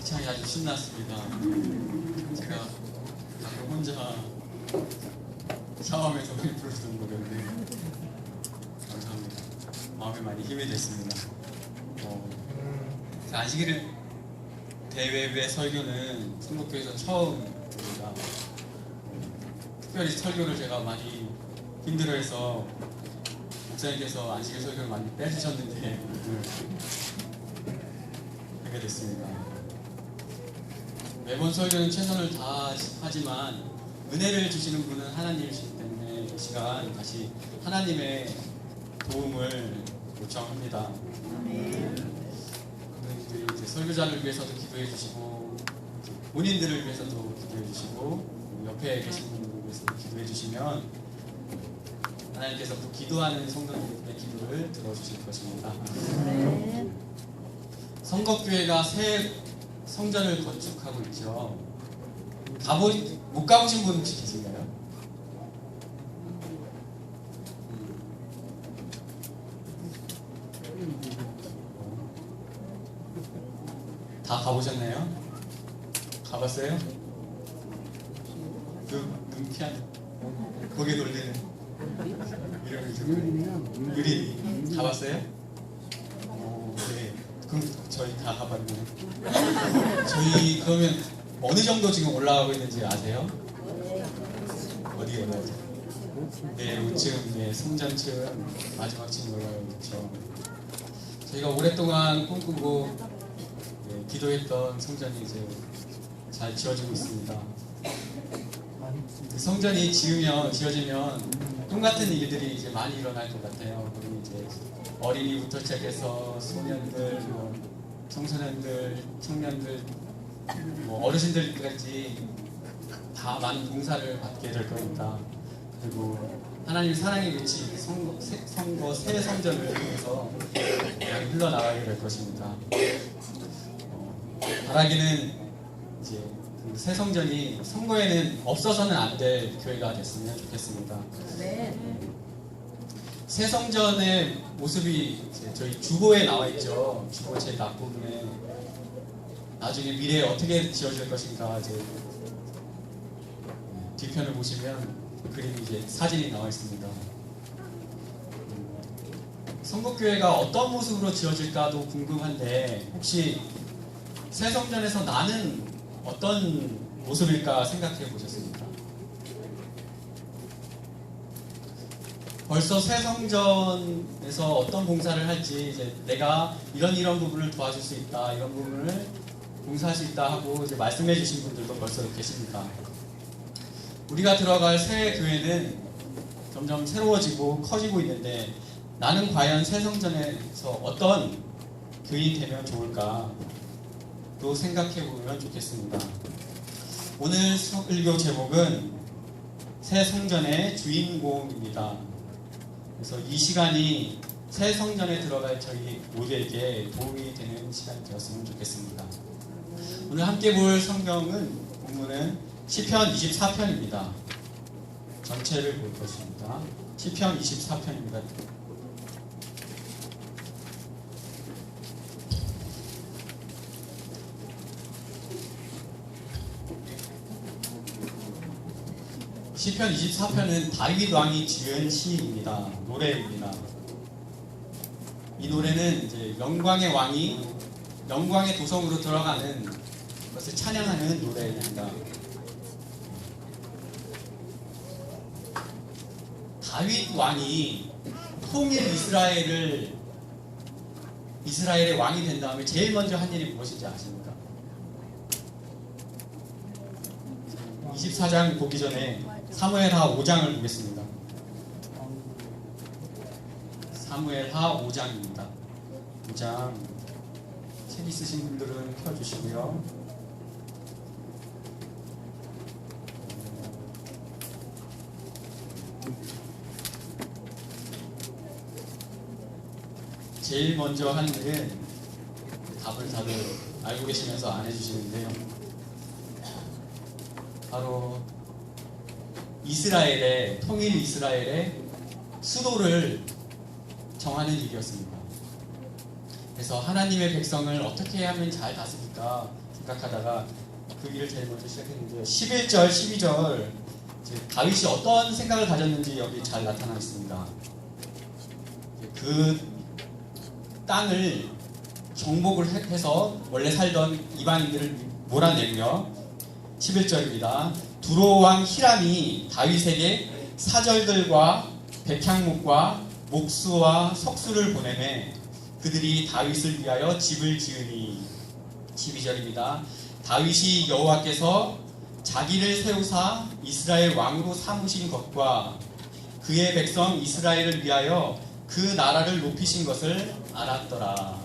참 아주 신났습니다. 제가 가끔 혼자 샤워하면서 부르던 노래인데 감사합니다. 마음에 많이 힘이 됐습니다. 안식일 대회의 설교는 성북교에서 처음입니다. 특별히 설교를 제가 많이 힘들어해서 목사님께서 안식일 설교를 많이 빼주셨는데 하게 됐습니다. 매번 설교는 최선을 다하지만 은혜를 주시는 분은 하나님이시기 때문에 이 시간 다시 하나님의 도움을 요청합니다. 우리 이제 설교자를 위해서도 기도해 주시고 본인들을 위해서도 기도해 주시고 옆에 계신 분들을 위해서도 기도해 주시면 하나님께서 그 기도하는 성도님의 기도를 들어주실 것입니다. 성덕교회가 새 성전을 건축하고 있죠. 못 가보신 분 혹시 계신가요? 다 가보셨나요? 가봤어요? 눈 피한 고개 돌리는 이름이 좀 유리 가봤어요? 네. 그럼 저희 다 가봤네요. 저희 그러면 어느 정도 지금 올라가고 있는지 아세요? 어디 올라가죠? 네, 우측, 네, 성전층 마지막 층 올라가고 있죠. 저희가 오랫동안 꿈꾸고 네, 기도했던 성전이 이제 잘 지어지고 있습니다. 성전이 지어지면 똑같은 일들이 이제 많이 일어날 것 같아요. 우리 이제 어린이부터 시작해서 소년들, 청소년들, 청년들, 어르신들까지 다 많은 봉사를 받게 될 겁니다. 그리고 하나님 사랑의 빛이 새 성전을 통해서 흘러나가게 될 것입니다. 바라기는 이제 그 새 성전이 선거에는 없어서는 안 될 교회가 됐으면 좋겠습니다. 새 성전의 모습이 저희 주보에 나와 있죠. 주보 제일 앞부분에 나중에 미래에 어떻게 지어질 것인가 이제 뒤편을 보시면 그림이 이제 사진이 나와 있습니다. 성북교회가 어떤 모습으로 지어질까도 궁금한데 혹시 새 성전에서 나는 어떤 모습일까 생각해 보셨습니까? 벌써 새 성전에서 어떤 봉사를 할지 이제 내가 이런 부분을 도와줄 수 있다, 이런 부분을 봉사할 수 있다 하고 이제 말씀해 주신 분들도 벌써 계십니다. 우리가 들어갈 새 교회는 점점 새로워지고 커지고 있는데 나는 과연 새 성전에서 어떤 교인이 되면 좋을까 또 생각해 보면 좋겠습니다. 오늘 설교 제목은 새 성전의 주인공입니다. 그래서 이 시간이 새 성전에 들어갈 저희 모두에게 도움이 되는 시간이 되었으면 좋겠습니다. 오늘 함께 볼 성경은 본문은 시편 24편입니다. 전체를 볼 것입니다. 시편 24편입니다. 시편 24편은 다윗 왕이 지은 시입니다. 노래입니다. 이 노래는 이제 영광의 왕이 영광의 도성으로 들어가는 것을 찬양하는 노래입니다. 다윗 왕이 통일 이스라엘의 왕이 된 다음에 제일 먼저 한 일이 무엇인지 아십니까? 24장 보기 전에 사무엘하 5장을 보겠습니다. 사무엘하 5장입니다. 5장 책 있으신 분들은 펴주시고요. 제일 먼저 한 일은 답을 다들 알고 계시면서 안 해주시는데요. 바로 통일 이스라엘의 수도를 정하는 일이었습니다. 그래서 하나님의 백성을 어떻게 하면 잘 다스릴까 생각하다가 그 일을 제일 먼저 시작했는데요. 11절, 12절 다윗이 어떤 생각을 가졌는지 여기 잘 나타나 있습니다. 그 땅을 정복을 해서 원래 살던 이방인들을 몰아내며 11절입니다. 두로 왕 히람이 다윗에게 사절들과 백향목과 목수와 석수를 보내매 그들이 다윗을 위하여 집을 지으니 12절입니다. 다윗이 여호와께서 자기를 세우사 이스라엘 왕으로 삼으신 것과 그의 백성 이스라엘을 위하여 그 나라를 높이신 것을 알았더라.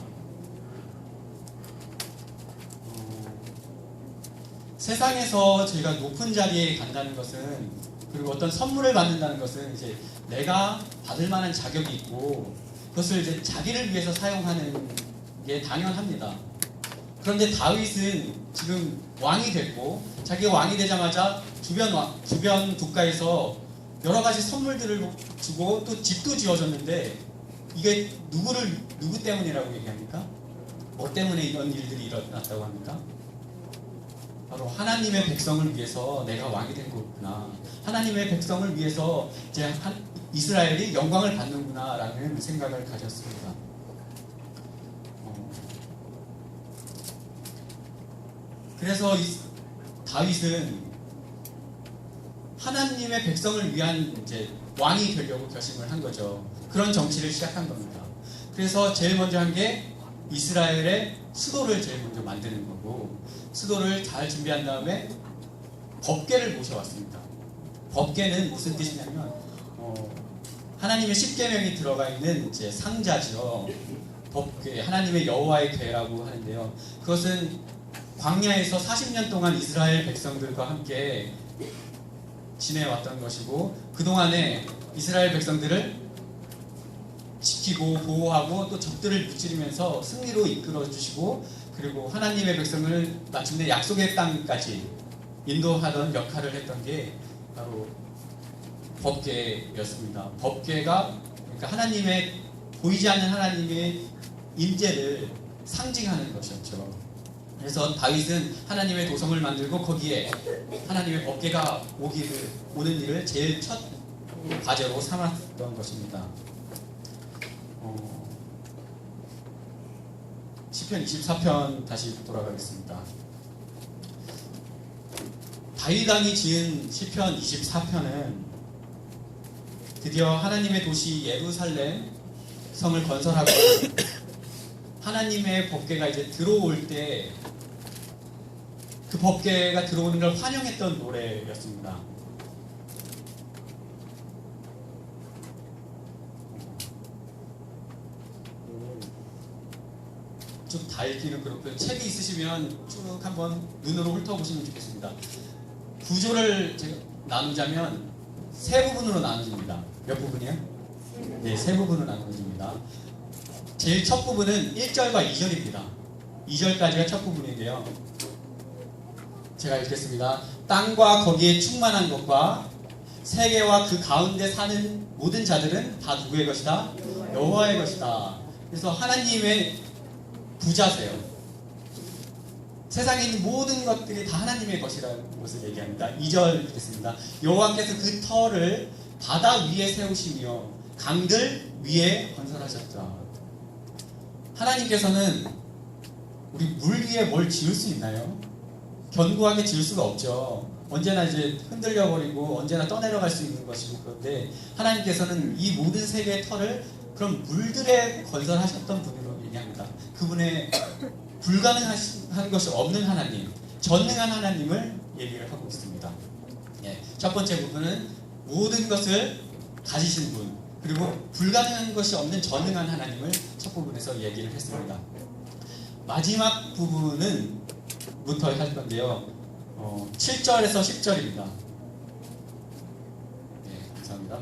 세상에서 저희가 높은 자리에 간다는 것은, 그리고 어떤 선물을 받는다는 것은 이제 내가 받을 만한 자격이 있고 그것을 이제 자기를 위해서 사용하는 게 당연합니다. 그런데 다윗은 지금 왕이 됐고 자기가 왕이 되자마자 주변 국가에서 여러 가지 선물들을 주고 또 집도 지어줬는데 이게 누구 때문이라고 얘기합니까? 뭐 때문에 이런 일들이 일어났다고 합니까? 바로 하나님의 백성을 위해서 내가 왕이 된 거구나. 하나님의 백성을 위해서 이제 이스라엘이 영광을 받는구나라는 생각을 가졌습니다. 그래서 다윗은 하나님의 백성을 위한 이제 왕이 되려고 결심을 한 거죠. 그런 정치를 시작한 겁니다. 그래서 제일 먼저 한 게 이스라엘의 수도를 제일 먼저 만드는 거고, 수도를 잘 준비한 다음에 법궤를 모셔왔습니다. 법궤는 무슨 뜻이냐면 하나님의 십계명이 들어가 있는 이제 상자죠. 법궤, 하나님의 여호와의 궤라고 하는데요. 그것은 광야에서 40년 동안 이스라엘 백성들과 함께 지내왔던 것이고, 그동안에 이스라엘 백성들을 지키고 보호하고 또 적들을 무찌르면서 승리로 이끌어 주시고, 그리고 하나님의 백성을 마침내 약속의 땅까지 인도하던 역할을 했던 게 바로 법궤였습니다. 법궤가 그러니까 하나님의, 보이지 않는 하나님의 임재를 상징하는 것이었죠. 그래서 다윗은 하나님의 도성을 만들고 거기에 하나님의 법궤가 오는 일을 제일 첫 과제로 삼았던 것입니다. 시편 24편 다시 돌아가겠습니다. 다윗 왕이 지은 시편 24편은 드디어 하나님의 도시 예루살렘 성을 건설하고 하나님의 법궤가 이제 들어올 때 그 법궤가 들어오는 걸 환영했던 노래였습니다. 좀 다 읽기는 그렇고요. 책이 있으시면 쭉 한번 눈으로 훑어보시면 좋겠습니다. 구조를 제가 나누자면 세 부분으로 나눠집니다. 몇 부분이요? 네, 세 부분으로 나눠집니다. 제일 첫 부분은 1절과 2절입니다. 2절까지가 첫 부분인데요. 제가 읽겠습니다. 땅과 거기에 충만한 것과 세계와 그 가운데 사는 모든 자들은 다 누구의 것이다? 여호와의 것이다. 그래서 하나님의 부자세요. 세상에 있는 모든 것들이 다 하나님의 것이라는 것을 얘기합니다. 2절 읽겠습니다. 여호와께서 그 터를 바다 위에 세우시며 강들 위에 건설하셨다. 하나님께서는 우리 물 위에 뭘 지을 수 있나요? 견고하게 지을 수가 없죠. 언제나 이제 흔들려버리고 언제나 떠내려갈 수 있는 것이고, 그런데 하나님께서는 이 모든 세계의 터를 그럼 물들에 건설하셨던 분으로 얘기합니다. 그분의 불가능한 것이 없는 하나님, 전능한 하나님을 얘기를 하고 있습니다. 예, 첫 번째 부분은 모든 것을 가지신 분, 그리고 불가능한 것이 없는 전능한 하나님을 첫 부분에서 얘기를 했습니다. 마지막 부분은 부터 할 건데요. 7절에서 10절입니다. 네, 감사합니다.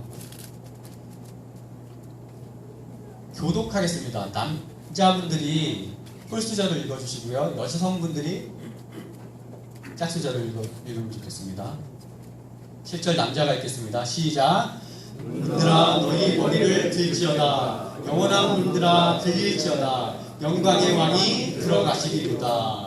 교독하겠습니다. 남자분들이 뿔수절을 읽어주시고요. 여성분들이 짝수절을 읽으면 좋겠습니다. 7절 남자가 읽겠습니다. 시작. 문들아 너희 머리를 들지어다. 영원한 문들아 들릴지어다. 영광의 왕이 들어가시리로다.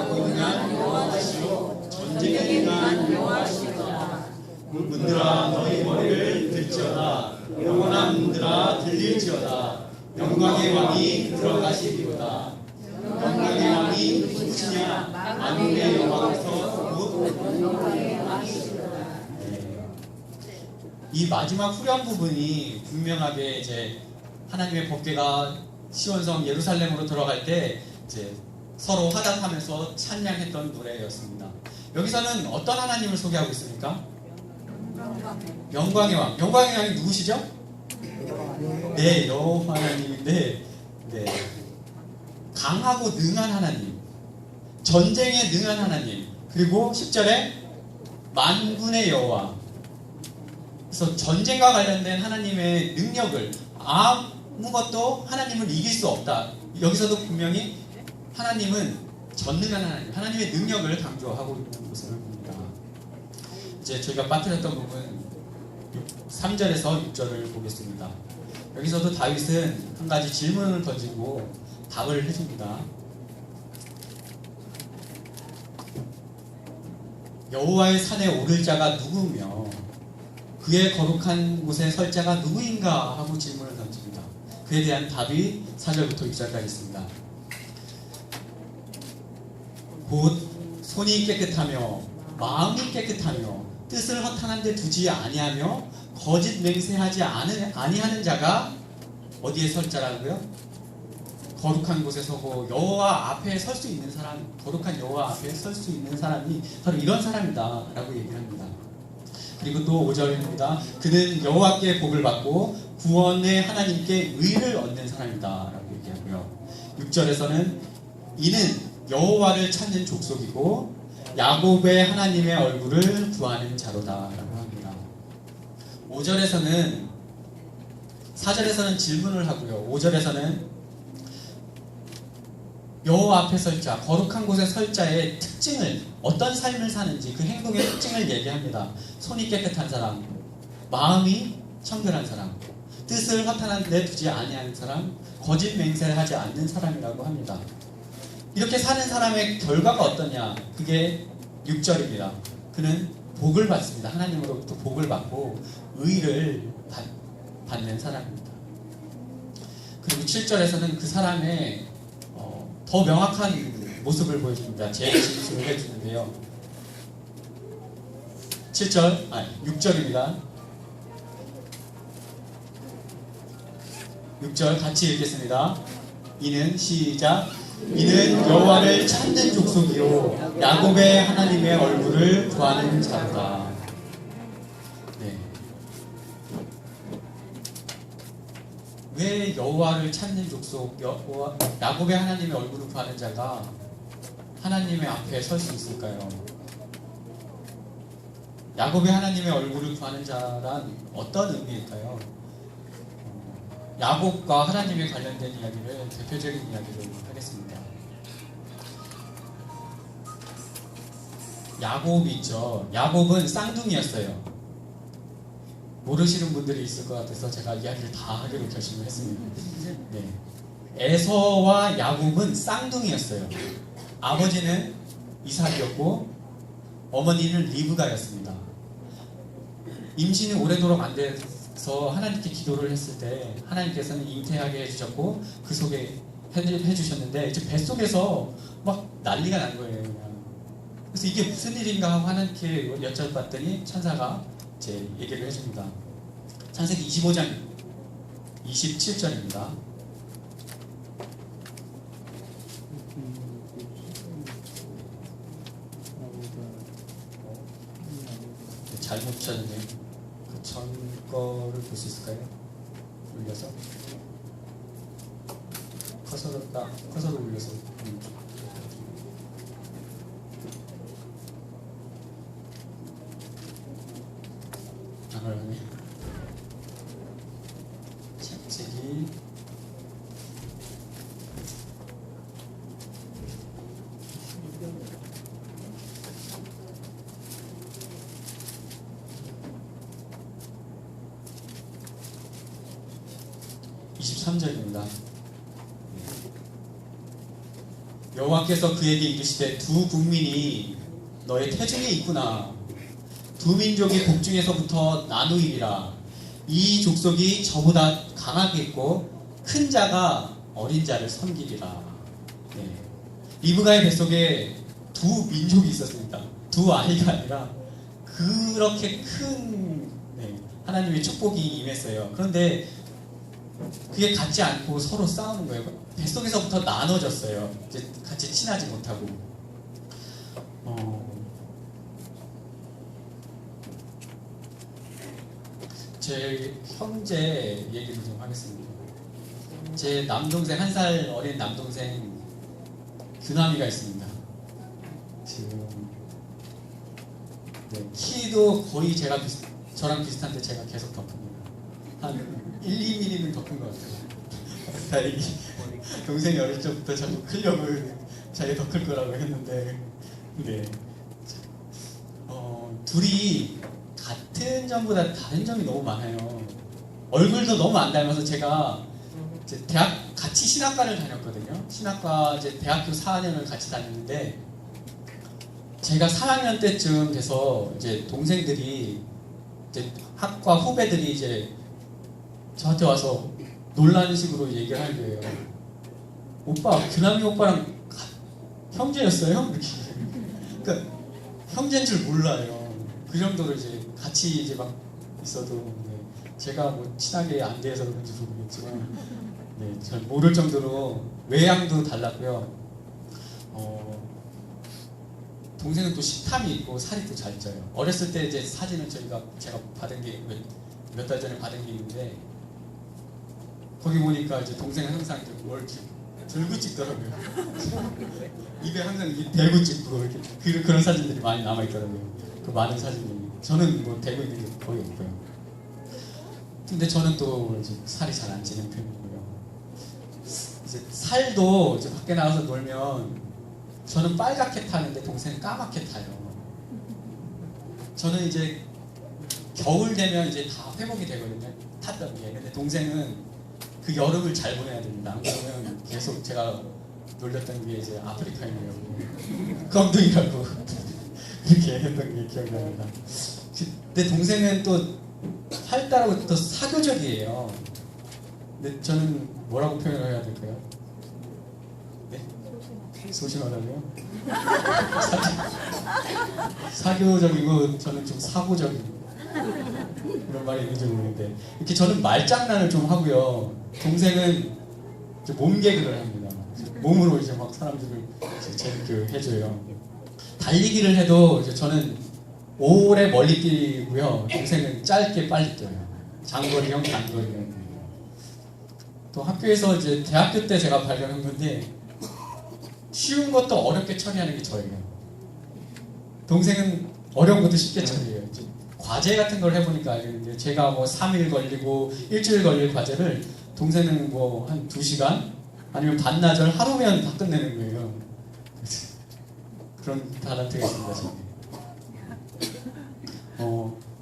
공능한 여호와시요 전쟁에 능한 여호와시로다. 문들아 너희 머리를 들지어다. 영원한 문들아 들릴지어다. 영광의 왕이 들어가시리로다. 영광의 왕이 누구시냐? 만군의 여호와께서 곧 영광의 왕이시로다. 이 마지막 후렴 부분이 분명하게 이제 하나님의 법궤가 시온성 예루살렘으로 들어갈 때 이제 서로 화답하면서 찬양했던 노래였습니다. 여기서는 어떤 하나님을 소개하고 있습니까? 영광의 왕. 영광의 왕이 누구시죠? 네, 여호와 하나님인데, 네, 강하고 능한 하나님, 전쟁에 능한 하나님, 그리고 10절에 만군의 여호와. 그래서 전쟁과 관련된 하나님의 능력을 아무것도 하나님을 이길 수 없다. 여기서도 분명히 하나님은 전능한 하나님, 하나님의 능력을 강조하고 있는 것을 봅니다. 이제 저희가 빠뜨렸던 부분 3절에서 6절을 보겠습니다. 여기서도 다윗은 한 가지 질문을 던지고 답을 해줍니다. 여호와의 산에 오를 자가 누구며 그의 거룩한 곳에 설 자가 누구인가 하고 질문을 던집니다. 그에 대한 답이 4절부터 6절까지 있습니다. 곧 손이 깨끗하며 마음이 깨끗하며 뜻을 허탄한 데 두지 아니하며 거짓 맹세하지 아니하는 자가 어디에 설 자라고요? 거룩한 곳에 서고 여호와 앞에 설 수 있는 사람, 거룩한 여호와 앞에 설 수 있는 사람이 바로 이런 사람이다 라고 얘기를 합니다. 그리고 또 5절입니다. 그는 여호와께 복을 받고 구원의 하나님께 의를 얻는 사람이다 라고 얘기하고요. 6절에서는 이는 여호와를 찾는 족속이고 야곱의 하나님의 얼굴을 구하는 자로다 라고 합니다. 5절에서는 4절에서는 질문을 하고요. 5절에서는 여호와 앞에 설 자, 거룩한 곳에 설 자의 특징을, 어떤 삶을 사는지 그 행동의 특징을 얘기합니다. 손이 깨끗한 사람, 마음이 청결한 사람, 뜻을 허탄한 데 두지 아니하는 사람, 거짓 맹세를 하지 않는 사람이라고 합니다. 이렇게 사는 사람의 결과가 어떠냐? 그게 6절입니다. 그는 복을 받습니다. 하나님으로부터 복을 받고 의를 받는 사람입니다. 그리고 7절에서는 그 사람의 더 명확한 모습을 보여줍니다. 재진술을 해주는데요. 6절입니다. 6절 같이 읽겠습니다. 이는 시작. 이는 여호와를 찾는 족속이요 야곱의 하나님의 얼굴을 구하는 자로다. 네. 왜 여호와를 찾는 족속, 야곱의 하나님의 얼굴을 구하는 자가 하나님의 앞에 설 수 있을까요? 야곱의 하나님의 얼굴을 구하는 자란 어떤 의미일까요? 야곱과 하나님에 관련된 이야기를, 대표적인 이야기를 하겠습니다. 야곱이 있죠. 야곱은 쌍둥이였어요. 모르시는 분들이 있을 것 같아서 제가 이야기를 다 하기로 결심을 했습니다. 네. 에서와 야곱은 쌍둥이였어요. 아버지는 이삭이었고 어머니는 리브가였습니다. 임신이 오래도록 안 돼서 하나님께 기도를 했을 때 하나님께서는 잉태하게 해주셨고 그 속에 해주셨는데 이제 뱃속에서 막 난리가 난 거예요. 그냥. 그래서 이게 무슨 일인가 하고 하나님께 여쭤봤더니 천사가 이제 얘기를 해줍니다. 창세기 25장 27절입니다. 잘못 쳤네요. 그 전 거를 볼 수 있을까요? 올려서 커서를 올려서 장을 창세기 27장 23절입니다. 여호와께서 그에게 이르시되 두 국민이 너의 태중에 있구나. 두 민족이 복중에서부터 나누이리라. 이 족속이 저보다 강하겠고 큰 자가 어린 자를 섬기리라. 네. 리브가의 뱃속에 두 민족이 있었습니다. 두 아이가 아니라 그렇게 큰 하나님의 축복이 임했어요. 그런데 그게 같지 않고 서로 싸우는 거예요. 뱃속에서부터 나눠졌어요. 이제 같이 친하지 못하고. 제 형제 얘기를 좀 하겠습니다. 제 남동생, 1살 어린 남동생 규남이가 있습니다. 지금 키도 거의 저랑 비슷한데 제가 계속 더 큽니다. 한 1, 2mm는 더 큰 것 같아요. 다행히 동생이 어릴 적부터 자꾸 크려고 자기 더 클 거라고 했는데, 둘이 같은 점보다 다른 점이 너무 많아요. 얼굴도 너무 안 닮아서 제가 이제 대학 같이 신학과를 다녔거든요. 신학과 이제 대학교 4학년을 같이 다녔는데, 제가 4학년 때쯤 돼서 이제 동생들이 이제 학과 후배들이 이제 저한테 와서 놀라는 식으로 얘기를 하는 거예요. 오빠, 규남이 오빠랑 형제였어요? 이렇게. 그러니까 형제인 줄 몰라요. 그 정도로 이제 같이 이제 막 있어도 제가 뭐 친하게 안 돼서 그런지 모르겠지만 잘 모를 정도로 외양도 달랐고요. 동생은 또 식탐이 있고 살이 또 잘 쪄요. 어렸을 때 이제 사진을 제가 받은 게 몇 달 전에 받은 게 있는데, 거기 보니까 이제 동생은 항상 뭘 들고 찍더라고요. 입에 항상 대고 찍고 이렇게 그런 사진들이 많이 남아 있더라고요. 그 많은 사진들이. 저는 뭐 대고 있는 게 거의 없고요. 근데 저는 또 이제 살이 잘 안 찌는 편이고요. 이제 살도 이제 밖에 나가서 놀면 저는 빨갛게 타는데 동생은 까맣게 타요. 저는 이제 겨울 되면 이제 다 회복이 되거든요. 탔던 게. 근데 동생은 그 여름을 잘 보내야 됩니다. 안 그러면 계속 제가 놀렸던 게 이제 아프리카인이라고 검둥이라고 이렇게 했던 게 기억납니다. 근데 동생은 또 활달하고 또 사교적이에요. 근데 저는 뭐라고 표현을 해야 될까요? 소심하다고요? 사교적이고 저는 좀 사고적이고 그런 말이 있는지 모르겠는데, 이렇게 저는 말장난을 좀 하고요. 동생은 몸개그를 합니다. 몸으로 이제 막 사람들을 재밌게 해줘요. 달리기를 해도 이제 저는 오래 멀리 뛰고요. 동생은 짧게 빨리 뛰어요. 장거리형, 단거리형. 또 학교에서 이제 대학교 때 제가 발견한 건데, 쉬운 것도 어렵게 처리하는 게 저예요. 동생은 어려운 것도 쉽게 처리해요. 과제 같은 걸 해보니까 알겠는데, 제가 뭐 3일 걸리고 일주일 걸릴 과제를 동생은 뭐 한 2시간 아니면 반나절 하루면 다 끝내는 거예요. 그런 달란트가 있습니다.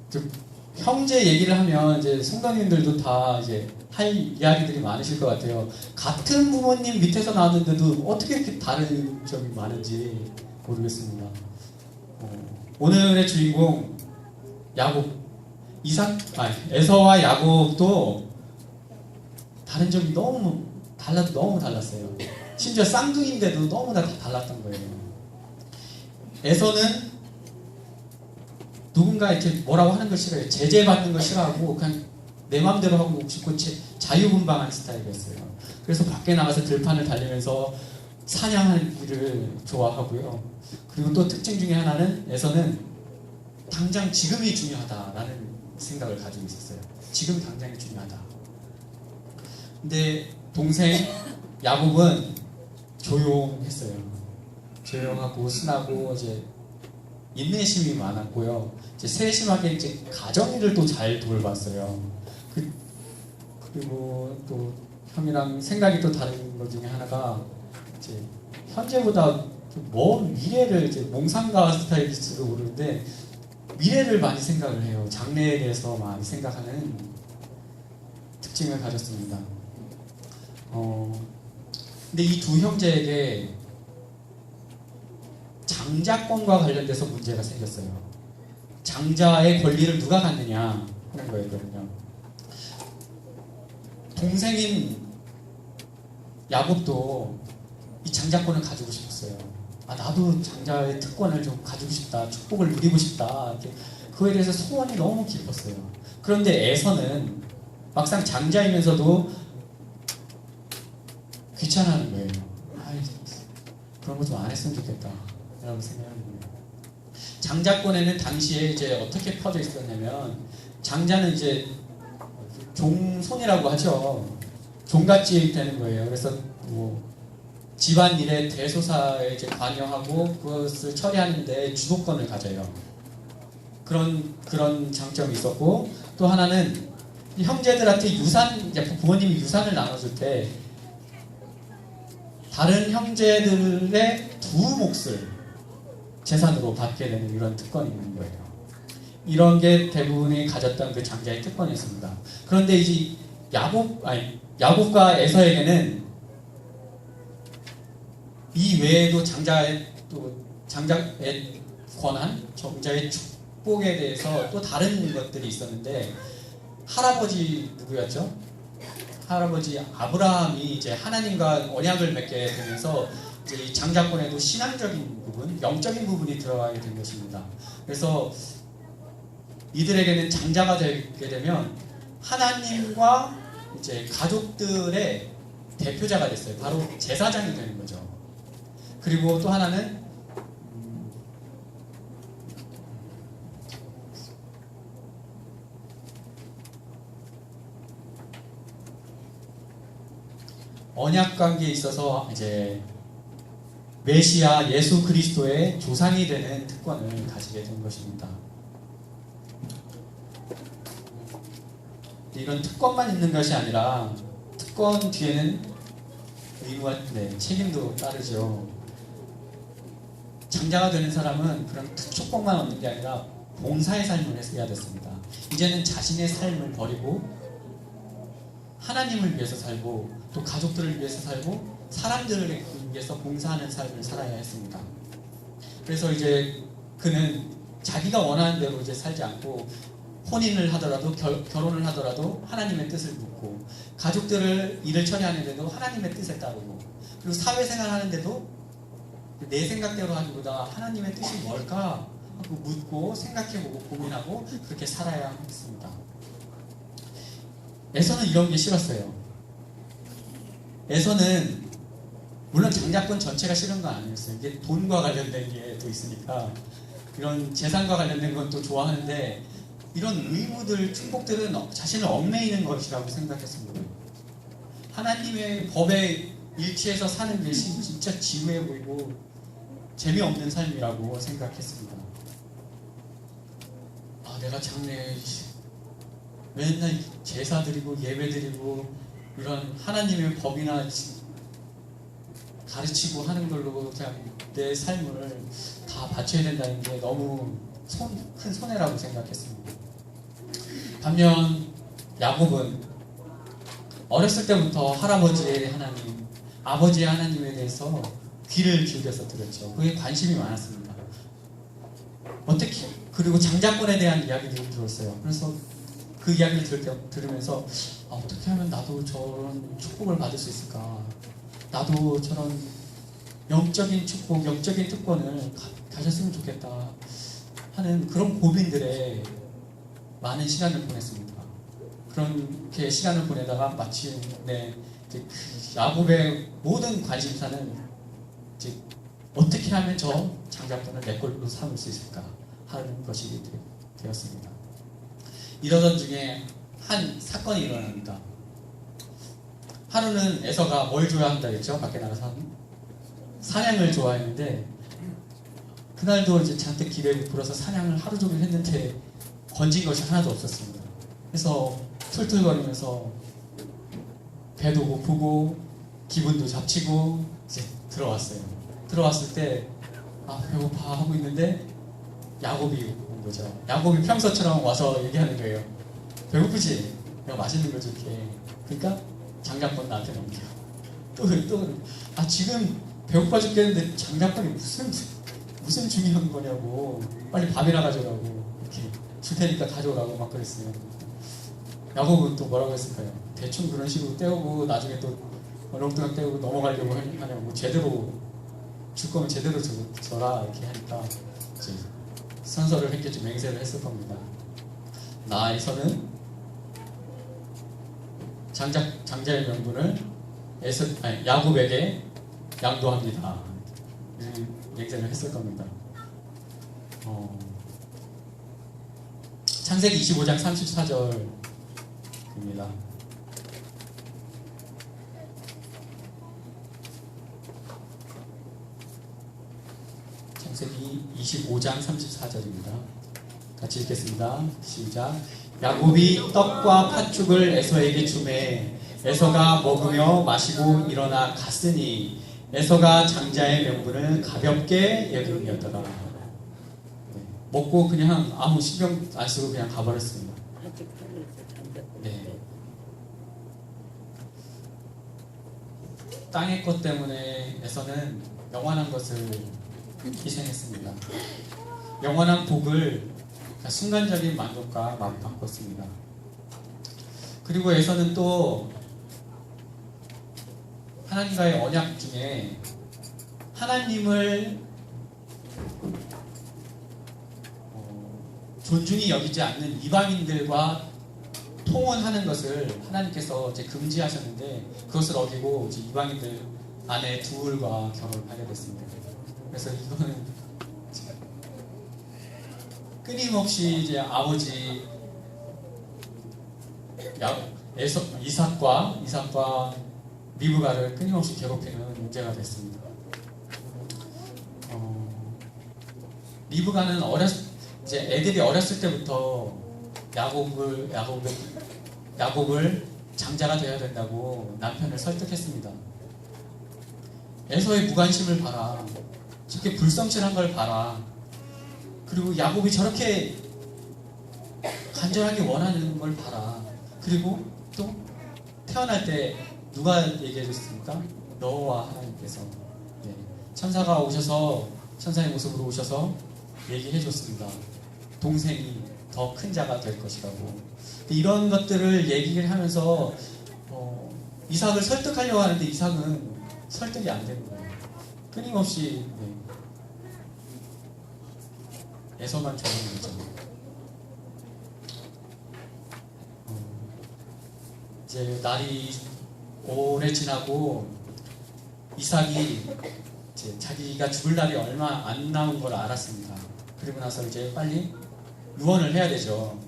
좀 형제 얘기를 하면 이제 성도님들도 다 이제 할 이야기들이 많으실 것 같아요. 같은 부모님 밑에서 나왔는데도 어떻게 이렇게 다른 점이 많은지 모르겠습니다. 오늘의 주인공 야곱, 에서와 야곱도 다른 점이 너무 달랐어요. 심지어 쌍둥이인데도 너무나 다 달랐던 거예요. 에서는 누군가 이렇게 뭐라고 하는 걸 싫어해요. 제재받는 걸 싫어하고 그냥 내 마음대로 하고 싶고 자유분방한 스타일이었어요. 그래서 밖에 나가서 들판을 달리면서 사냥하기를 좋아하고요. 그리고 또 특징 중에 하나는 에서는 당장 지금이 중요하다라는 생각을 가지고 있었어요. 지금 당장이 중요하다. 근데 동생 야곱은 조용했어요. 조용하고 순하고 이제 인내심이 많았고요. 이제 세심하게 이제 가정일을 또 잘 돌봤어요. 그리고 또 형이랑 생각이 또 다른 것 중에 하나가 이제 현재보다 먼 미래를 이제 몽상가 스타일일지도 모르는데 미래를 많이 생각을 해요. 장래에 대해서 많이 생각하는 특징을 가졌습니다. 근데 이 두 형제에게 장자권과 관련돼서 문제가 생겼어요. 장자의 권리를 누가 갖느냐 하는 거였거든요. 동생인 야곱도 이 장자권을 가지고 싶었어요. 나도 장자의 특권을 좀 가지고 싶다, 축복을 누리고 싶다, 이렇게 그거에 대해서 소원이 너무 깊었어요. 그런데 에서는 막상 장자이면서도 귀찮아하는 거예요. 그런 거 좀 안 했으면 좋겠다 라고 생각하는 거예요. 장자권에는 당시에 이제 어떻게 퍼져 있었냐면, 장자는 이제 종손이라고 하죠. 종같이 되는 거예요. 그래서 뭐 집안일에 대소사에 이제 관여하고 그것을 처리하는데 주도권을 가져요. 그런 장점이 있었고, 또 하나는 형제들한테 부모님이 유산을 나눠줄 때 다른 형제들의 두 몫을 재산으로 받게 되는 이런 특권이 있는 거예요. 이런 게 대부분이 가졌던 그 장자의 특권이었습니다. 그런데 이제 야곱과 에서에게는 이 외에도 장자의 권한, 장자의 축복에 대해서 또 다른 것들이 있었는데, 할아버지 누구였죠? 할아버지 아브라함이 이제 하나님과 언약을 맺게 되면서 이제 이 장자권에도 신앙적인 부분, 영적인 부분이 들어가게 된 것입니다. 그래서 이들에게는 장자가 되게 되면 하나님과 이제 가족들의 대표자가 됐어요. 바로 제사장이 되는 거죠. 그리고 또 하나는 언약 관계에 있어서 이제 메시아 예수 그리스도의 조상이 되는 특권을 가지게 된 것입니다. 이런 특권만 있는 것이 아니라 특권 뒤에는 의무와 책임도 따르죠. 장자가 되는 사람은 그런 축복만 얻는 게 아니라 봉사의 삶을 해야 됐습니다. 이제는 자신의 삶을 버리고 하나님을 위해서 살고 또 가족들을 위해서 살고 사람들을 위해서 봉사하는 삶을 살아야 했습니다. 그래서 이제 그는 자기가 원하는 대로 이제 살지 않고 혼인을 하더라도 결혼을 하더라도 하나님의 뜻을 묻고, 가족들을 일을 처리하는데도 하나님의 뜻에 따르고, 그리고 사회생활 하는데도 내 생각대로 하기보다 하나님의 뜻이 뭘까 하고 묻고 생각해보고 고민하고 그렇게 살아야 했습니다. 에서는 이런 게 싫었어요. 에서는 물론 장자권 전체가 싫은 건 아니었어요. 이게 돈과 관련된 게 또 있으니까 이런 재산과 관련된 건 또 좋아하는데, 이런 의무들, 축복들은 자신을 얽매이는 것이라고 생각했습니다. 하나님의 법에 일치해서 사는 게 진짜 지루해 보이고 재미없는 삶이라고 생각했습니다. 내가 장래에 맨날 제사 드리고 예배 드리고 이런 하나님의 법이나 가르치고 하는 걸로 그냥 내 삶을 다 바쳐야 된다는 게 너무 큰 손해라고 생각했습니다. 반면 야곱은 어렸을 때부터 할아버지의 하나님, 아버지의 하나님에 대해서 귀를 기울여서 들었죠. 그게 관심이 많았습니다. 그리고 장자권에 대한 이야기들을 들었어요. 그래서 그 이야기를 들으면서 어떻게 하면 나도 저런 축복을 받을 수 있을까? 나도 저런 영적인 축복, 영적인 특권을 가졌으면 좋겠다 하는 그런 고민들에 많은 시간을 보냈습니다. 그렇게 시간을 보내다가 마침내 야곱의 모든 관심사는 어떻게 하면 저 장자권을 내 걸로 삼을 수 있을까 하는 것이 되었습니다. 이러던 중에 한 사건이 일어납니다. 하루는 에서가 뭘 좋아한다 했죠? 밖에 나가서 사냥을 좋아했는데, 그날도 이제 잔뜩 기대고 불어서 사냥을 하루 종일 했는데 건진 것이 하나도 없었습니다. 그래서 툴툴거리면서 배도 고프고 기분도 잡치고 이제 들어왔어요. 들어왔을 때 배고파 하고 있는데 야곱이 온 거죠. 야곱이 평소처럼 와서 얘기하는 거예요. 배고프지? 내가 맛있는 거 줄게. 그러니까 장자권 나한테 넘겨. 아 지금 배고파 죽겠는데 장작발이 무슨 중요한 거냐고, 빨리 밥이나 가져오라고, 이렇게 줄 테니까 가져오라고 막 그랬어요. 야곱은 또 뭐라고 했을까요? 대충 그런 식으로 때우고 나중에 또 얼렁뚱땅 때우고 넘어가려고 하냐고, 제대로 줄 거면 제대로 줘라 이렇게 하니까 이제 선서를 했겠죠. 맹세를 했을 겁니다. 나에서는 장자의 명분을 야곱에게 양도합니다. 맹세를 했을 겁니다. 창세기 25장 34절입니다. 창세기 25장 34절입니다. 같이 읽겠습니다. 시작. 야곱이 떡과 팥죽을 에서에게 주매 에서가 먹으며 마시고 일어나 갔으니 에서가 장자의 명분을 가볍게 여김이었더라. 먹고 그냥 아무 신경 안 쓰고 그냥 가버렸습니다. 네. 땅의 것 때문에 에서는 영원한 것을 희생했습니다. 영원한 복을 순간적인 만족과 바꿨습니다. 그리고 에서는 또 하나님과의 언약 중에 하나님을 존중히 여기지 않는 이방인들과 통혼하는 것을 하나님께서 이제 금지하셨는데, 그것을 어기고 이제 이방인들 아내 둘과 결혼하게 됐습니다. 그래서 이거는 끊임없이 이제 아버지 이삭과 리브가를 끊임없이 괴롭히는 문제가 됐습니다. 리브가는 이제 애들이 어렸을 때부터 야곱을 장자가 되어야 된다고 남편을 설득했습니다. 에서의 무관심을 봐라. 저렇게 불성실한 걸 봐라. 그리고 야곱이 저렇게 간절하게 원하는 걸 봐라. 그리고 또 태어날 때 누가 얘기해 줬습니까? 너와 하나님께서. 네. 천사가 오셔서, 천사의 모습으로 오셔서 얘기해 줬습니다. 동생이 더 큰 자가 될 것이라고. 이런 것들을 얘기를 하면서 이삭을 설득하려고 하는데 이삭은 설득이 안 되는 거예요. 끊임없이 에서만 좋아하는 거죠. 이제 날이 오래 지나고 이삭이 이제 자기가 죽을 날이 얼마 안 남은 걸 알았습니다. 그리고 나서 이제 빨리 유언을 해야 되죠.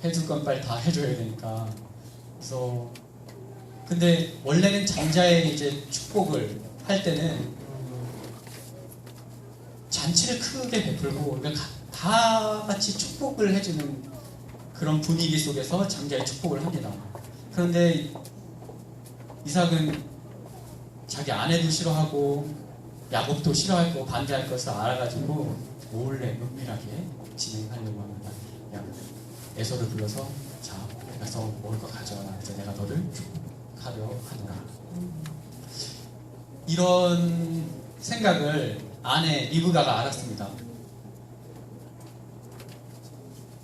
해줄 건 빨리 다 해줘야 되니까. 그래서 근데 원래는 장자의 이제 축복을 할 때는 잔치를 크게 베풀고 다 같이 축복을 해주는 그런 분위기 속에서 장자의 축복을 합니다. 그런데 이삭은 자기 아내도 싫어하고 야곱도 싫어하고 반대할 것을 알아가지고 몰래 은밀하게 진행하려고 합니다. 에서를 불러서 자, 가서 먹을 거 가져와라. 이제 내가 너를 축복하려 하노라. 이런 생각을 아내 리브가가 알았습니다.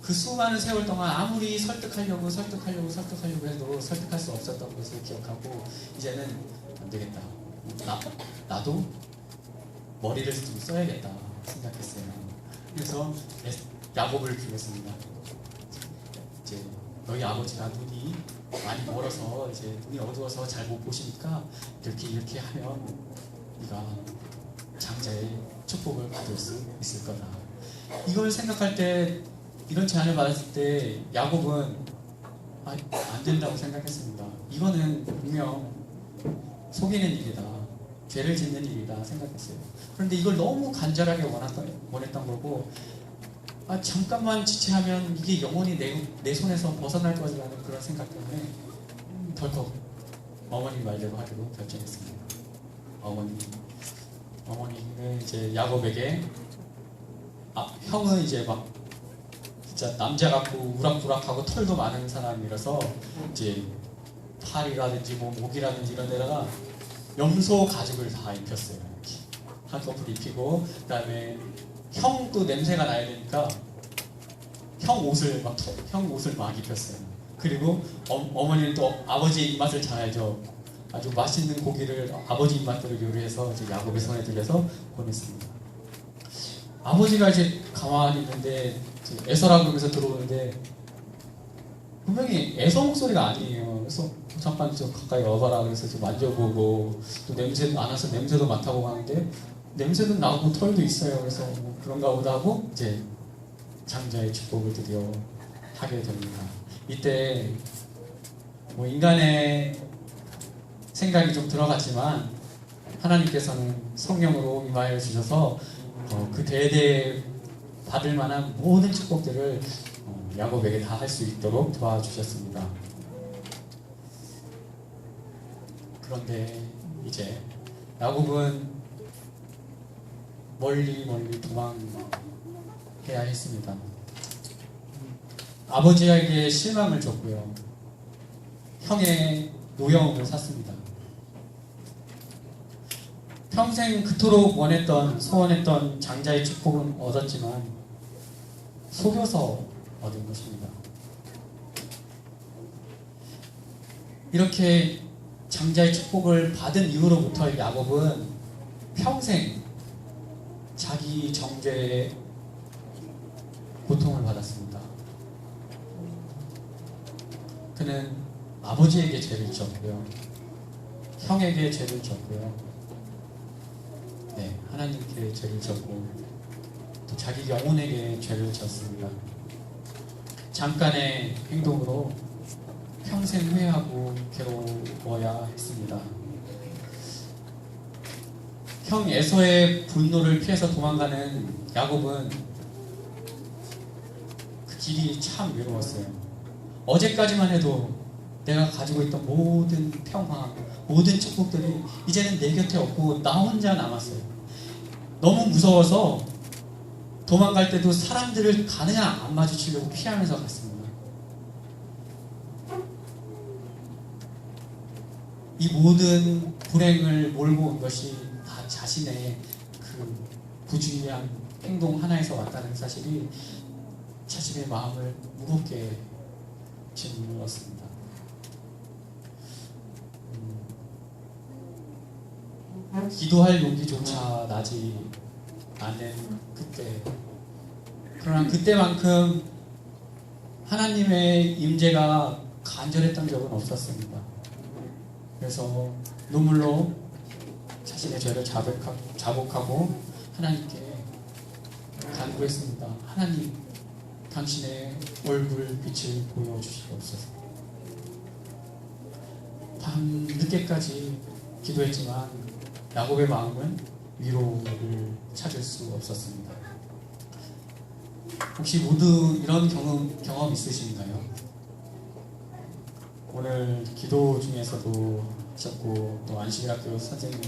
그 수많은 세월 동안 아무리 설득하려고 해도 설득할 수 없었던 것을 기억하고 이제는 안 되겠다. 나도 머리를 좀 써야겠다 생각했어요. 그래서 야곱을 불렀습니다. 이제 너희 아버지가 눈이 많이 멀어서 이제 눈이 어두워서 잘 못 보시니까 이렇게 하면 네가 장자의 축복을 받을 수 있을 거다. 이걸 생각할 때, 이런 제안을 받았을 때 야곱은 안 된다고 생각했습니다. 이거는 분명 속이는 일이다, 죄를 짓는 일이다 생각했어요. 그런데 이걸 너무 간절하게 원했던 거고, 잠깐만 지체하면 이게 영원히 내 손에서 벗어날 거라는 그런 생각 때문에 덜컥 어머니 말대로 하기로 결정했습니다. 어머니는 이제 야곱에게 형은 이제 막 진짜 남자 같고 우락부락하고 털도 많은 사람이라서 이제 팔이라든지 뭐 목이라든지 이런 데다가 염소 가죽을 다 입혔어요. 이렇게 한꺼풀 입히고, 그다음에 형도 냄새가 나야 되니까 형 옷을 막 입혔어요. 그리고 어머니는 또 아버지 입맛을 잘 알죠. 아주 맛있는 고기를 아버지 입맛대로 요리해서 이제 야곱의 손에 들여서 보냈습니다. 아버지가 이제 가만히 있는데 에서라 그러면서 들어오는데 분명히 에서 목소리가 아니에요. 그래서 잠깐 좀 가까이 와봐라 그래서 좀 만져보고, 또 냄새 안와서 냄새도 맡아보고 하는데 냄새도 나고 털도 있어요. 그래서 뭐 그런가 보다 하고 이제 장자의 축복을 드디어 하게 됩니다. 이때 뭐 인간의 생각이 좀 들어갔지만 하나님께서는 성령으로 임하여 주셔서 그 대대 받을 만한 모든 축복들을 야곱에게 다 할 수 있도록 도와주셨습니다. 그런데 이제 야곱은 멀리 도망해야 했습니다. 아버지에게 실망을 줬고요. 형의 노여움을 샀습니다. 평생 그토록 소원했던 장자의 축복은 얻었지만 속여서 얻은 것입니다. 이렇게 장자의 축복을 받은 이후로부터 야곱은 평생 자기 정죄에 고통을 받았습니다. 그는 아버지에게 죄를 졌고요, 형에게 죄를 졌고요, 하나님께 죄를 졌고, 또 자기 영혼에게 죄를 졌습니다. 잠깐의 행동으로 평생 후회하고 괴로워야 했습니다. 형 에서의 분노를 피해서 도망가는 야곱은 그 길이 참 외로웠어요. 어제까지만 해도 내가 가지고 있던 모든 평화, 모든 축복들이 이제는 내 곁에 없고 나 혼자 남았어요. 너무 무서워서 도망갈 때도 사람들을 가느냐 안 마주치려고 피하면서 갔습니다. 이 모든 불행을 몰고 온 것이 다 자신의 그 부주의한 행동 하나에서 왔다는 사실이 자신의 마음을 무겁게 짓눌렀습니다. 기도할 용기조차 나지 않은 그때, 그러나 그때만큼 하나님의 임재가 간절했던 적은 없었습니다. 그래서 눈물로 자신의 죄를 자복하고 하나님께 간구했습니다. 하나님, 당신의 얼굴 빛을 보여주시옵소서. 밤 늦게까지 기도했지만 야곱의 마음은 위로를 찾을 수 없었습니다. 혹시 모두 이런 경험 있으신가요? 오늘 기도 중에서도 하셨고, 또 안식일학교 선생님,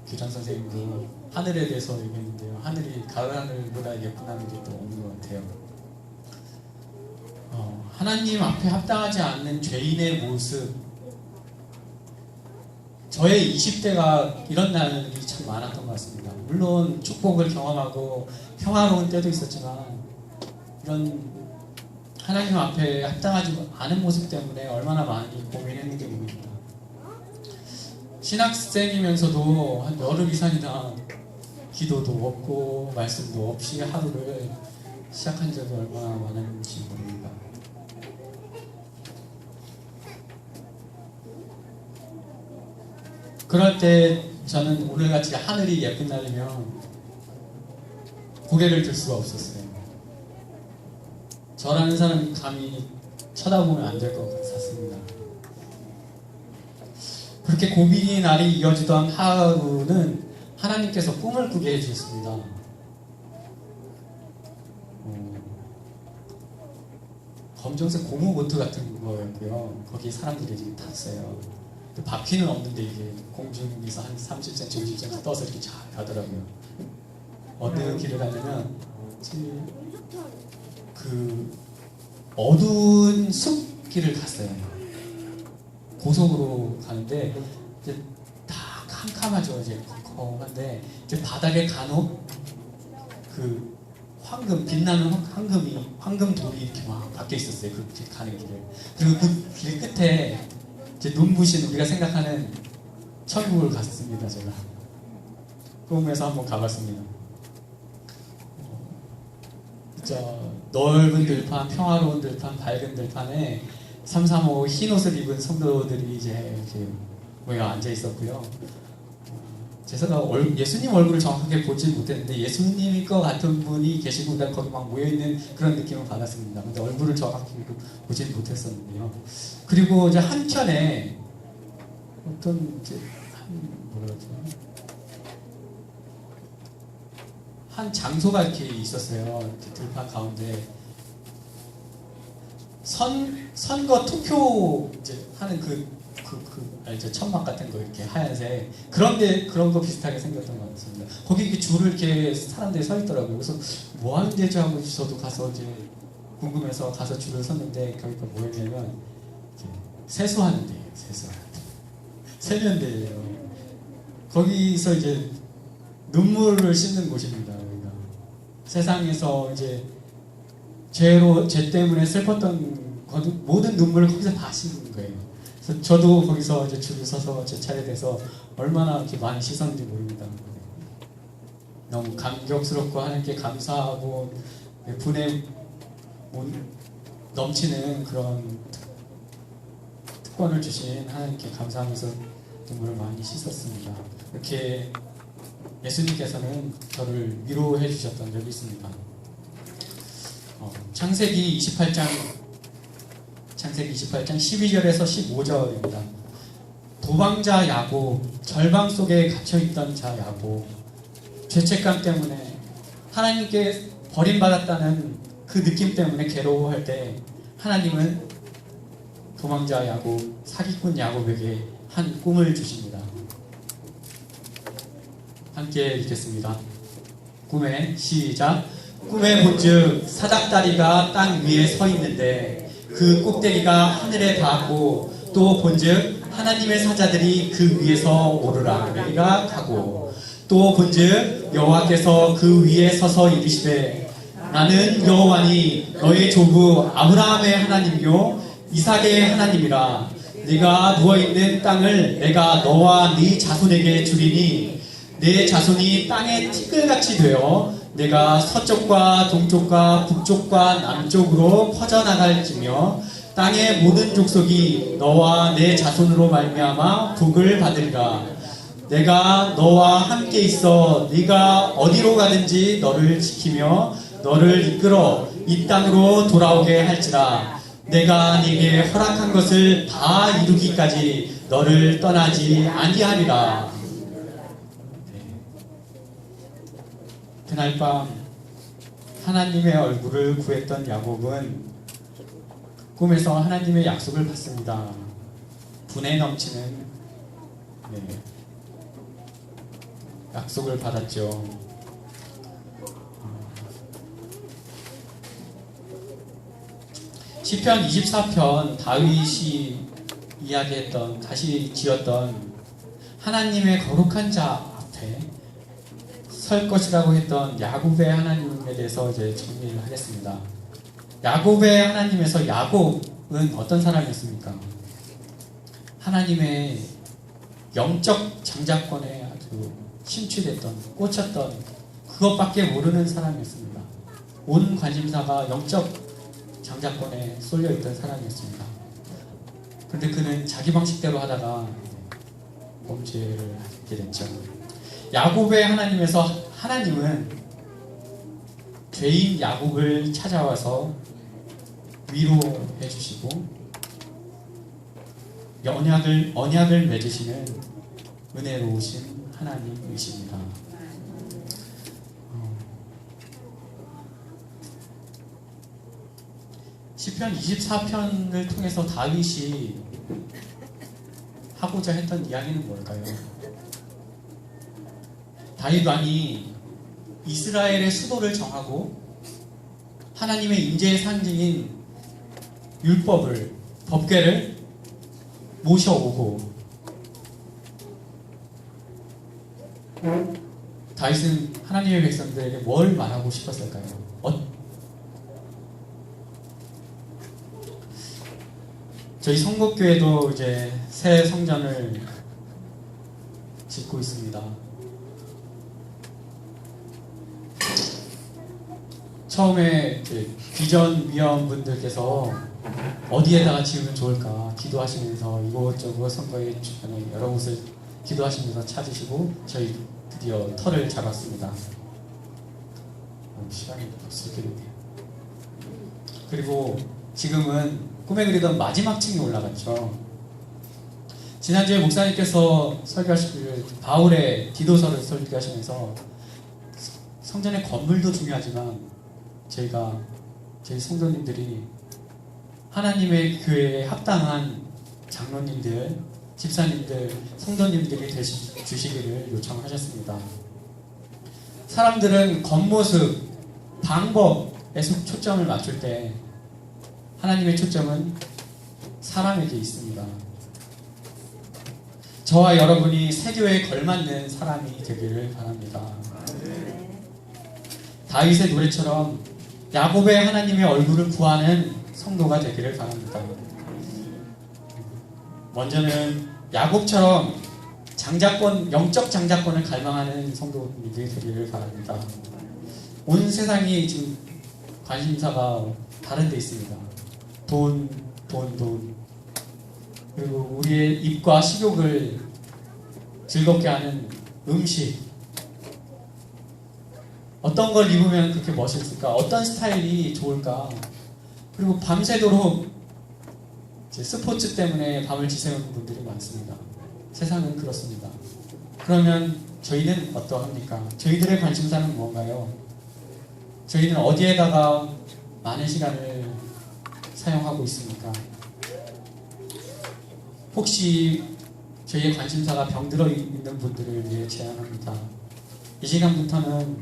교장 선생님도 하늘에 대해서 얘기했는데요. 하늘이 가을 하늘보다 예쁜하는 게 또 없는 것 같아요. 하나님 앞에 합당하지 않는 죄인의 모습, 저의 20대가 이런 날이 참 많았던 것 같습니다. 물론 축복을 경험하고 평화로운 때도 있었지만 이런 하나님 앞에 합당하지 않은 모습 때문에 얼마나 많이 고민했는지 모릅니다. 신학생이면서도 한 열흘 이상이나 기도도 없고 말씀도 없이 하루를 시작한 적이 얼마나 많은지 모릅니다. 그럴 때 저는 오늘같이 하늘이 예쁜 날이면 고개를 들 수가 없었어요. 저라는 사람이 감히 쳐다보면 안 될 것 같았습니다. 그렇게 고민의 날이 이어지던 하루는 하나님께서 꿈을 꾸게 해주셨습니다. 검정색 고무보트 같은 거였고요. 거기 사람들이 이렇게 탔어요. 바퀴는 없는데 이게 공중에서 한 30cm, 50cm 떠서 이렇게 잘 가더라고요. 어느 길을 가냐면 그 어두운 숲길을 갔어요. 고속으로 가는데 이제 다 캄캄하죠. 이제 컴컴한데 이제 바닥에 간혹 그 황금 빛나는 황금 돌이 이렇게 막 박혀 있었어요. 그 길 가는 길에. 그리고 그 길 끝에 이제 눈부신 우리가 생각하는 천국을 갔습니다. 제가 꿈에서 한번 가봤습니다. 진짜 넓은 들판, 평화로운 들판, 밝은 들판에 335 흰 옷을 입은 성도들이 이제 이렇게 모여 앉아 있었고요. 제가 예수님 얼굴을 정확하게 보지 못했는데 예수님일 것 같은 분이 계시고 거기 막 모여있는 그런 느낌을 받았습니다. 근데 얼굴을 정확히 보지 못했었는데요. 그리고 이제 한켠에 어떤 이제 한 장소가 이렇게 있었어요. 들판 가운데 선거 투표 이제 하는 알죠? 천막 같은 거 이렇게 하얀색 그런 거 비슷하게 생겼던 것 같습니다. 거기 이렇게 줄을 이렇게 사람들이 서 있더라고요. 그래서 뭐 하는 데죠 하고 저도 가서 이제 궁금해서 가서 줄을 섰는데 거기가 뭐였냐면 세수하는 데예요. 세면대예요. 거기서 이제 눈물을 씻는 곳입니다. 여기가 세상에서 이제 죄 때문에 슬펐던 모든 눈물을 거기서 다 씻는 거예요. 그래서 저도 거기서 이제 줄을 서서 제 차례 돼서 얼마나 이렇게 많이 씻었는지 모릅니다. 너무 감격스럽고 하나님께 감사하고 분에 넘치는 그런 특권을 주신 하나님께 감사하면서 눈물을 많이 씻었습니다. 이렇게 예수님께서는 저를 위로해 주셨던 적이 있습니다. 창세기 28장 12절에서 15절입니다. 도망자 야곱, 절방 속에 갇혀있던 자 야곱, 죄책감 때문에 하나님께 버림받았다는 그 느낌 때문에 괴로워할 때 하나님은 도망자 야곱, 사기꾼 야곱에게 한 꿈을 주십니다. 함께 읽겠습니다. 꿈에 시작. 꿈에 본즉 사닥다리가 땅 위에 서 있는데 그 꼭대기가 하늘에 닿았고 또 본즉 하나님의 사자들이 그 위에서 오르락 내리락 하고 또 본즉 여호와께서 그 위에 서서 이르시되 나는 여호와니 너의 조부 아브라함의 하나님이요 이삭의 하나님이라. 네가 누워있는 땅을 내가 너와 네 자손에게 주리니 내 자손이 땅에 티끌같이 되어 내가 서쪽과 동쪽과 북쪽과 남쪽으로 퍼져나갈지며 땅의 모든 족속이 너와 내 자손으로 말미암아 복을 받으리라. 내가 너와 함께 있어 네가 어디로 가든지 너를 지키며 너를 이끌어 이 땅으로 돌아오게 할지라. 내가 네게 허락한 것을 다 이루기까지 너를 떠나지 아니하리라. 그날 밤 하나님의 얼굴을 구했던 야곱은 꿈에서 하나님의 약속을 받습니다. 분에 넘치는 약속을 받았죠. 시편 24편 다윗이 이야기했던 다시 지었던 하나님의 거룩한 자 앞에 설 것이라고 했던 야곱의 하나님에 대해서 이제 정리를 하겠습니다. 야곱의 하나님에서 야곱은 어떤 사람이었습니까? 하나님의 영적 장자권에 아주 심취됐던, 꽂혔던 그것밖에 모르는 사람이었습니다. 온 관심사가 영적 장자권에 쏠려있던 사람이었습니다. 그런데 그는 자기 방식대로 하다가 범죄를 하게 됐죠. 야곱의 하나님에서 하나님은 죄인 야곱을 찾아와서 위로해 주시고 언약을 맺으시는 은혜로우신 하나님이십니다. 시편 24편을 통해서 다윗이 하고자 했던 이야기는 뭘까요? 다윗 왕이 이스라엘의 수도를 정하고 하나님의 임재의 상징인 율법을, 법궤를 모셔오고 다윗은 하나님의 백성들에게 뭘 말하고 싶었을까요? 저희 성북교회도 이제 새 성전을 짓고 있습니다. 처음에 비전 위원분들께서 어디에다가 지으면 좋을까 기도하시면서 이곳저곳 선거의 주변에 여러 곳을 기도하시면서 찾으시고 저희 드디어 터를 잡았습니다. 시간이 벌써 이렇게 됐네요. 그리고 지금은 꿈에 그리던 마지막 층에 올라갔죠. 지난주에 목사님께서 설교하시길 바울의 디도서를 설교하시면서 성전의 건물도 중요하지만 저희 성도님들이 하나님의 교회에 합당한 장로님들, 집사님들, 성도님들이 주시기를 요청하셨습니다. 사람들은 겉모습, 방법에 초점을 맞출 때 하나님의 초점은 사람에게 있습니다. 저와 여러분이 새 교회에 걸맞는 사람이 되기를 바랍니다. 다윗의 노래처럼 야곱의 하나님의 얼굴을 구하는 성도가 되기를 바랍니다. 먼저는 야곱처럼 영적 장자권을 갈망하는 성도님들이 되기를 바랍니다. 온 세상이 지금 관심사가 다른 데 있습니다. 돈. 그리고 우리의 입과 식욕을 즐겁게 하는 음식. 어떤 걸 입으면 그렇게 멋있을까? 어떤 스타일이 좋을까? 그리고 밤새도록 스포츠 때문에 밤을 지새우는 분들이 많습니다. 세상은 그렇습니다. 그러면 저희는 어떠합니까? 저희들의 관심사는 뭔가요? 저희는 어디에다가 많은 시간을 사용하고 있습니까? 혹시 저희의 관심사가 병들어 있는 분들을 위해 제안합니다. 이 시간부터는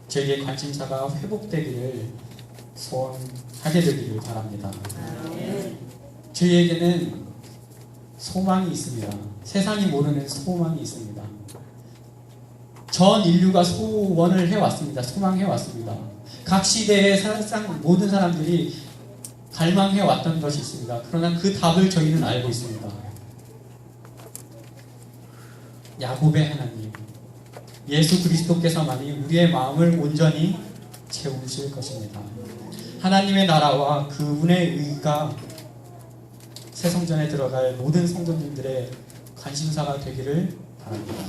저희의 관심사가 회복되기를 소원하게 되기를 바랍니다. 저희에게는 소망이 있습니다. 세상이 모르는 소망이 있습니다. 전 인류가 소원을 해왔습니다. 소망해왔습니다. 각 시대의 모든 사람들이 갈망해왔던 것이 있습니다. 그러나 그 답을 저희는 알고 있습니다. 야곱의 하나님, 예수 그리스도께서만이 우리의 마음을 온전히 채우실 것입니다. 하나님의 나라와 그분의 의가 새 성전에 들어갈 모든 성도님들의 관심사가 되기를 바랍니다.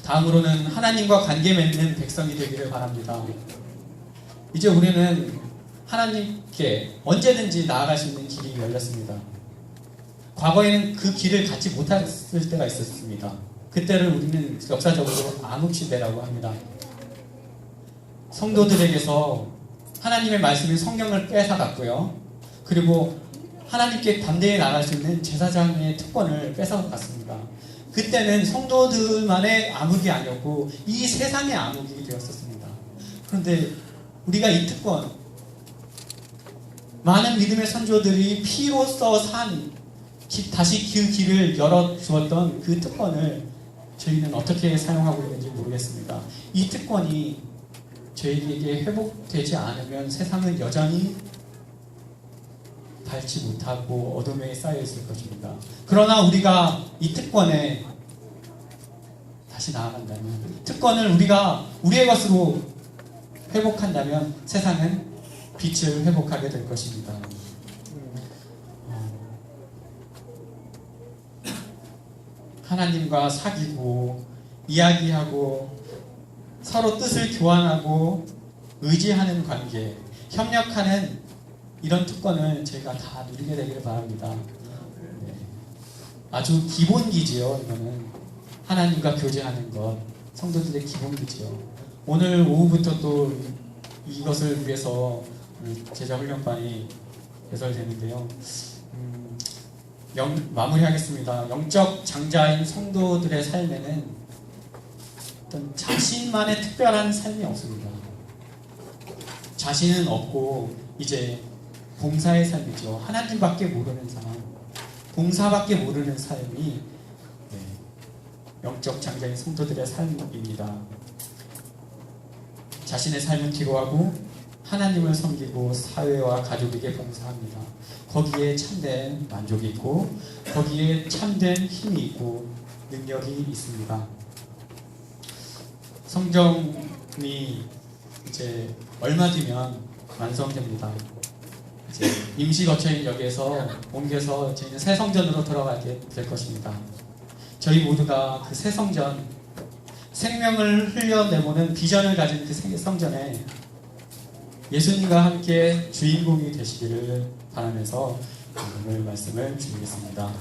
다음으로는 하나님과 관계 맺는 백성이 되기를 바랍니다. 이제 우리는 하나님께 언제든지 나아갈 수 있는 길이 열렸습니다. 과거에는 그 길을 갖지 못했을 때가 있었습니다. 그때를 우리는 역사적으로 암흑시대라고 합니다. 성도들에게서 하나님의 말씀인 성경을 뺏어갔고요. 그리고 하나님께 담대히 나갈 수 있는 제사장의 특권을 뺏어갔습니다. 그때는 성도들만의 암흑이 아니었고 이 세상의 암흑이 되었었습니다. 그런데 우리가 이 특권, 많은 믿음의 선조들이 피로써 다시 그 길을 열어주었던 그 특권을 저희는 어떻게 사용하고 있는지 모르겠습니다. 이 특권이 저희에게 회복되지 않으면 세상은 여전히 밟지 못하고 어둠에 쌓여 있을 것입니다. 그러나 우리가 이 특권에 다시 나아간다면, 특권을 우리가 우리의 것으로 회복한다면 세상은 빛을 회복하게 될 것입니다. 하나님과 사귀고 이야기하고 서로 뜻을 교환하고 의지하는 관계, 협력하는 이런 특권을 저희가 다 누리게 되기를 바랍니다. 네. 아주 기본기지요. 이거는 하나님과 교제하는 것, 성도들의 기본기지요. 오늘 오후부터 또 이것을 위해서 제자훈련반이 개설되는데요. 마무리하겠습니다. 영적 장자인 성도들의 삶에는 어떤 자신만의 특별한 삶이 없습니다. 자신은 없고 이제 봉사의 삶이죠. 하나님밖에 모르는 삶. 봉사밖에 모르는 삶이 영적 장자인 성도들의 삶입니다. 자신의 삶은 뒤로하고 하나님을 섬기고 사회와 가족에게 봉사합니다. 거기에 참된 만족이 있고 거기에 참된 힘이 있고 능력이 있습니다. 성경이 이제 얼마 뒤면 완성됩니다. 이제 임시 거처인 여기에서 옮겨서 저희는 새 성전으로 돌아가게 될 것입니다. 저희 모두가 그 새 성전, 생명을 흘려내보는 비전을 가진 그 새 성전에 예수님과 함께 주인공이 되시기를 바라면서 오늘 말씀을 드리겠습니다.